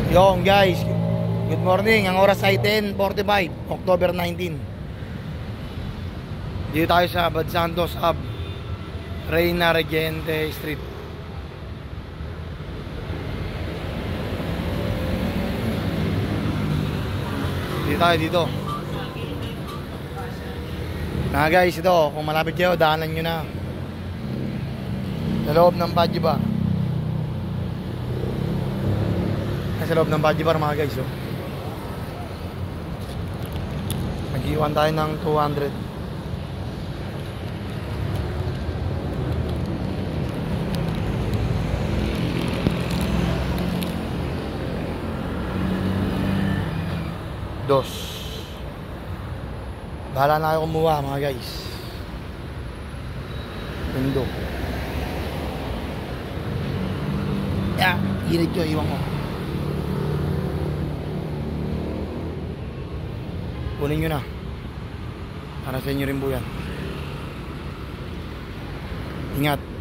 Yung guys, good morning. Ang oras ay 10:45, October 19. Dito tayo sa Bad Santos Ave, Reyna Regente Street. Dito tayo dito. Guys, ito, kung malapit kayo, daanan nyo na. Sa loob ng Badge Bar. Sa loob ng Badge Bar mga guys, oh. Mag-iwan tayo ng 200. Dos. Bahala na kayo kumuha mga guys. Mundo. Yeah, irid ko, iwan ko. Kunin nyo na. Para sa inyo rin po yan. Ingat.